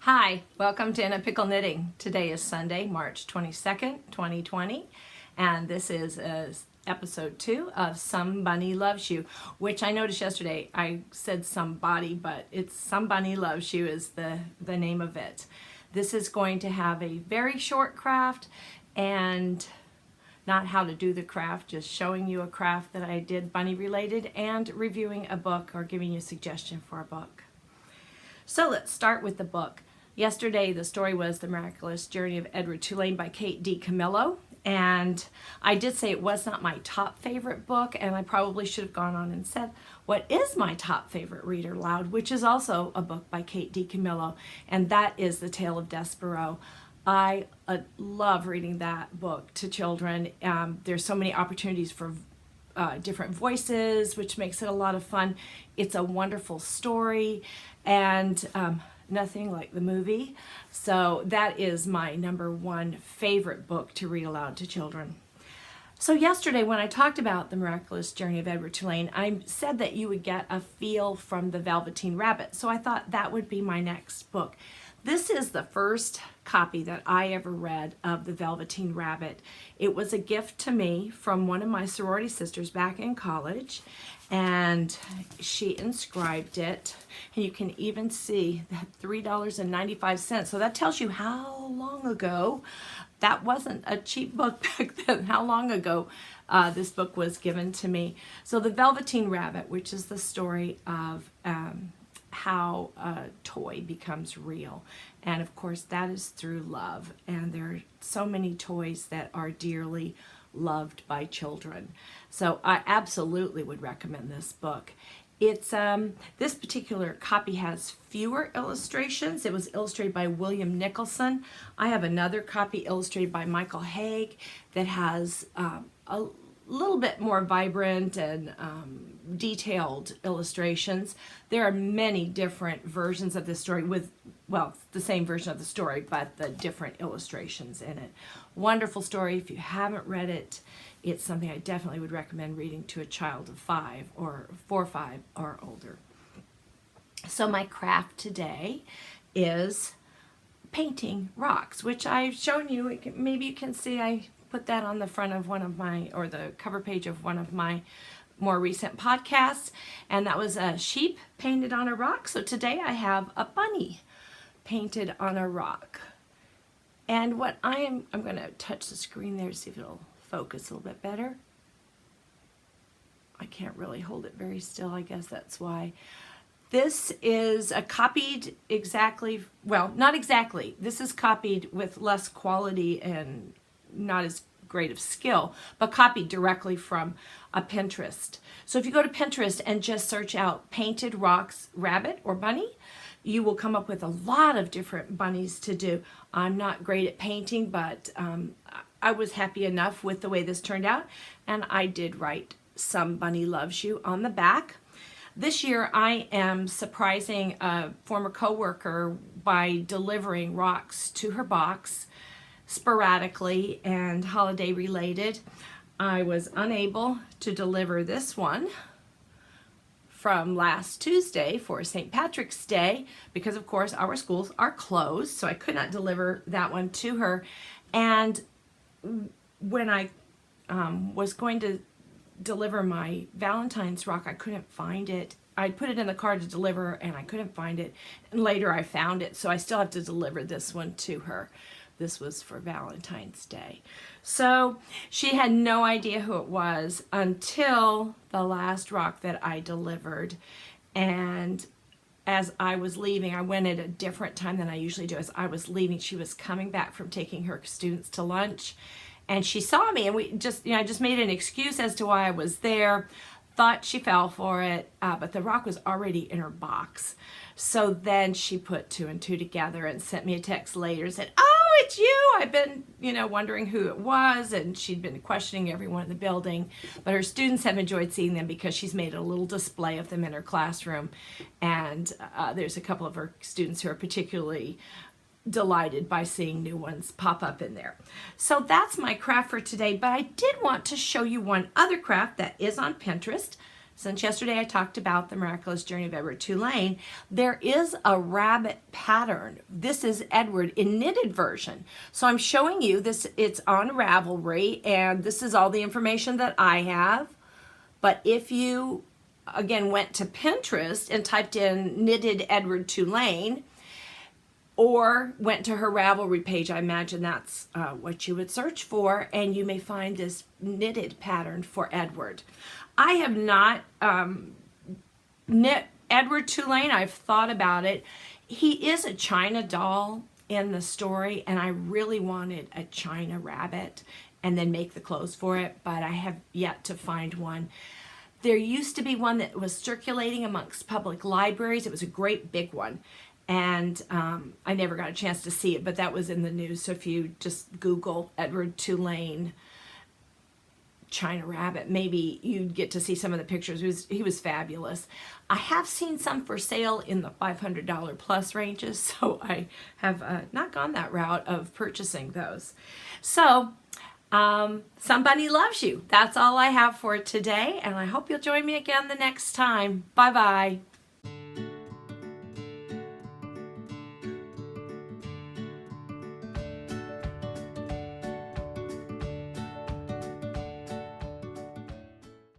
Hi, welcome to In a Pickle Knitting. Today is Sunday, March 22nd, 2020, and this is episode 2 of Somebody Loves You, which I noticed yesterday I said somebody, but it's Somebody Loves You is the name of it. This is going to have a very short craft and not how to do the craft, just showing you a craft that I did bunny related and reviewing a book or giving you a suggestion for a book. So let's start with the book. Yesterday, the story was The Miraculous Journey of Edward Tulane by Kate D. Camillo. And I did say it was not my top favorite book, and I probably should have gone on and said what is my top favorite read aloud, which is also a book by Kate D. Camillo, and that is The Tale of Despereaux. I love reading that book to children. There's so many opportunities for different voices, which makes it a lot of fun. It's a wonderful story, and nothing like the movie. So that is my number one favorite book to read aloud to children. So yesterday when I talked about The Miraculous Journey of Edward Tulane, I said that you would get a feel from the Velveteen Rabbit. So I thought that would be my next book. This is the first copy that I ever read of the Velveteen Rabbit. It was a gift to me from one of my sorority sisters back in college, and she inscribed it, and you can even see that $3.95. So that tells you how long ago. That wasn't a cheap book back then, how long ago this book was given to me. So the Velveteen Rabbit, which is the story of how a toy becomes real. And of course that is through love. And there are so many toys that are dearly loved by children. So I absolutely would recommend this book. It's this particular copy has fewer illustrations. It was illustrated by William Nicholson. I have another copy illustrated by Michael Haig that has a little bit more vibrant and detailed illustrations. There are many different versions of this story with, well, the same version of the story, but the different illustrations in it. Wonderful story. If you haven't read it, it's something I definitely would recommend reading to a child of 4 or 5 or older. So my craft today is painting rocks, which I've shown you. Maybe you can see I put that on the front of one of my, or the cover page of one of my more recent podcasts, and that was a sheep painted on a rock. So today I have a bunny painted on a rock. And what I'm going to touch the screen there to see if it'll focus a little bit better. I can't really hold it very still, I guess that's why. This is a copied exactly, well, not exactly. This is copied with less quality and not as great of skill, but copied directly from a Pinterest. So if you go to Pinterest and just search out painted rocks rabbit or bunny, you will come up with a lot of different bunnies to do. I'm not great at painting, but I was happy enough with the way this turned out, and I did write Somebody Loves You on the back. This year I am surprising a former coworker by delivering rocks to her box sporadically and holiday related. I was unable to deliver this one from last Tuesday for St. Patrick's Day because of course our schools are closed, so I could not deliver that one to her. And when I was going to deliver my Valentine's rock, I couldn't find it. I put it in the car to deliver and I couldn't find it, and later I found it, so I still have to deliver this one to her. This was for Valentine's Day. So she had no idea who it was until the last rock that I delivered. And as I was leaving, I went at a different time than I usually do. As I was leaving, she was coming back from taking her students to lunch, and she saw me, and we just, I just made an excuse as to why I was there. Thought she fell for it, but the rock was already in her box. So then she put 2 and 2 together and sent me a text later and said, "Oh, it's you. I've been, wondering who it was," and she'd been questioning everyone in the building. But her students have enjoyed seeing them because she's made a little display of them in her classroom. And there's a couple of her students who are particularly delighted by seeing new ones pop up in there. So that's my craft for today, but I did want to show you one other craft that is on Pinterest. since yesterday I talked about the miraculous journey of Edward Tulane, there is a rabbit pattern. This is Edward in knitted version. So I'm showing you this, it's on Ravelry, and this is all the information that I have. But if you, again, went to Pinterest and typed in knitted Edward Tulane, or went to her Ravelry page, I imagine that's what you would search for, and you may find this knitted pattern for Edward. I have not knit Edward Tulane. I've thought about it. He is a China doll in the story, and I really wanted a China rabbit and then make the clothes for it, but I have yet to find one. There used to be one that was circulating amongst public libraries. It was a great big one. And I never got a chance to see it, but that was in the news. So if you just Google Edward Tulane China rabbit, maybe you'd get to see some of the pictures. He was fabulous. I have seen some for sale in the $500 plus ranges, so I have not gone that route of purchasing those. So somebody loves you. That's all I have for today, and I hope you'll join me again the next time. Bye-bye.